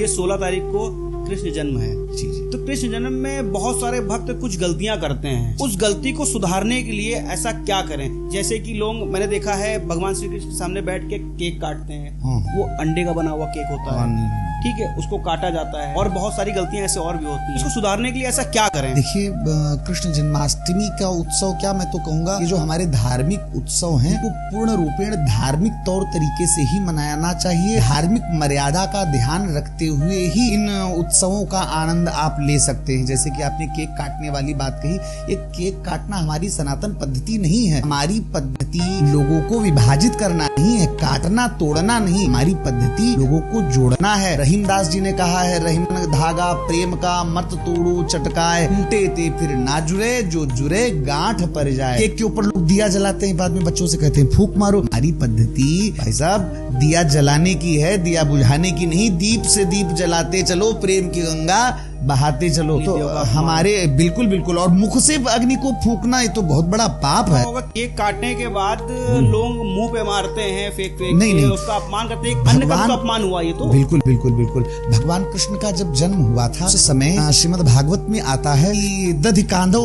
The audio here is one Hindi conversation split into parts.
ये 16 तारीख को कृष्ण जन्म है। जी जी। तो कृष्ण जन्म में बहुत सारे भक्त कुछ गलतियां करते हैं। उस गलती को सुधारने के लिए ऐसा क्या करें? जैसे कि लोग, मैंने देखा है, भगवान श्री कृष्ण के सामने बैठ के केक काटते हैं। वो अंडे का बना हुआ केक होता है, ठीक है, उसको काटा जाता है, और बहुत सारी गलतियां ऐसे और भी होती हैं। इसको सुधारने के लिए ऐसा क्या करें? देखिए, कृष्ण जन्माष्टमी का उत्सव, क्या मैं तो कहूँगा, ये जो हमारे धार्मिक उत्सव हैं वो पूर्ण रूपेण धार्मिक तौर तरीके से ही मनाना चाहिए। धार्मिक मर्यादा का ध्यान रखते हुए ही इन उत्सवों का आनंद आप ले सकते हैं। जैसे कि आपने केक काटने वाली बात कही, ये केक काटना हमारी सनातन पद्धति नहीं है। हमारी पद्धति लोगों को विभाजित करना नहीं है, काटना तोड़ना नहीं। हमारी पद्धति लोगों को जोड़ना है। रहीमदास जी ने कहा है, रहीम धागा प्रेम का मत तोड़ो चटकाए, टूटे ते फिर ना जुड़े, जो जुड़े गांठ पर जाए। केक के ऊपर लोग दिया जलाते हैं, बाद में बच्चों से कहते हैं फूंक मारो। हमारी पद्धति भाई साहब दिया जलाने की है, दिया बुझाने की नहीं। दीप से दीप जलाते चलो, प्रेम की गंगा बहाते चलो। तो हमारे बिल्कुल बिल्कुल, और मुख से अग्नि को फूंकना ये तो बहुत बड़ा पाप है। केक काटने के बाद लोग मुंह पे मारते हैं, फेंक नहीं, उसका अपमान करते हैं। अन्न का तो अपमान हुआ ये तो। बिल्कुल बिल्कुल बिल्कुल। भगवान कृष्ण का जब जन्म हुआ था उस समय श्रीमद् भागवत में आता है कि दधिकांधो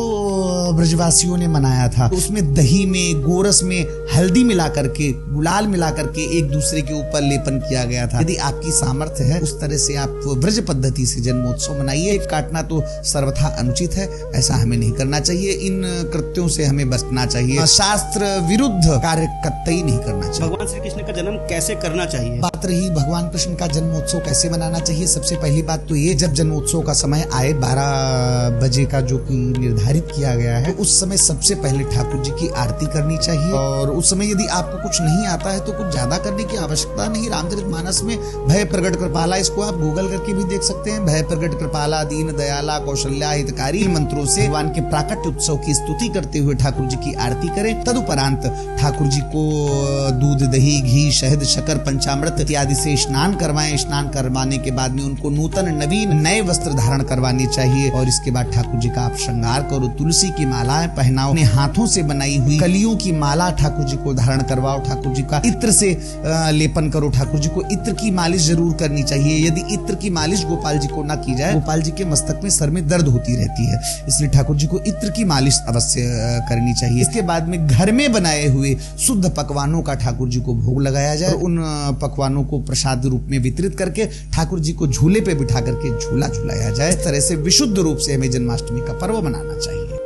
ब्रजवासियों ने मनाया था। उसमें दही में, गोरस में हल्दी मिला करके, गुलाल मिला करके एक दूसरे के ऊपर लेपन किया गया था। यदि आपकी सामर्थ्य है उस तरह से आप ब्रज पद्धति से जन्मोत्सव मनाइए। काटना तो सर्वथा अनुचित है, ऐसा हमें नहीं करना चाहिए। इन कृत्यों से हमें बचना चाहिए। शास्त्र विरुद्ध कार्य कतई नहीं करना चाहिए। भगवान श्री कृष्ण का जन्म कैसे करना चाहिए? बात रही भगवान कृष्ण का जन्मोत्सव कैसे मनाना चाहिए, सबसे पहली बात तो ये, जब जन्मोत्सव का समय आए 12 बजे का जो कि निर्धारित किया गया है, उस समय सबसे पहले ठाकुर जी की आरती करनी चाहिए। और उस समय यदि आपको कुछ नहीं आता है तो कुछ ज्यादा करने की आवश्यकता नहीं। रामचरितमानस में भय प्रगट कृपाला, इसको आप गूगल करके भी देख सकते हैं। भय प्रगट कृपाला, दीन दयाला, कौशल्या हितकारी मंत्रों से भगवान के प्राकट्य उत्सव की स्तुति करते हुए ठाकुर जी की आरती करें। तदुपरांत ठाकुर जी को दूध, दही, घी, शहद, शक्कर, पंचामृत इत्यादि से स्नान करवाएं। स्नान करवाने के बाद में उनको नूतन नवीन नए वस्त्र धारण करवाने चाहिए। और इसके बाद ठाकुर जी का आप श्रृंगार करो, तुलसी की मालाएं पहनाओ, अपने हाथों से बनाई हुई कलियों की माला ठाकुर जी को धारण करवाओ। ठाकुर जी का इत्र से लेपन करो। ठाकुर जी को इत्र की मालिश जरूर करनी चाहिए। यदि इत्र की मालिश गोपाल जी को न की जाए, गोपाल जी के मस्तक में, सर में दर्द होती रहती है, इसलिए ठाकुर जी को इत्र की मालिश अवश्य करनी चाहिए। इसके बाद में घर में बनाए हुए शुद्ध पकवानों का ठाकुर जी को भोग लगाया जाए। उन पकवानों को प्रसाद रूप में वितरित करके ठाकुर जी को झूले पे बिठा करके झूला झुलाया जाए। इस तरह से विशुद्ध रूप से हमें जन्माष्टमी का पर्व मनाना चाहिए।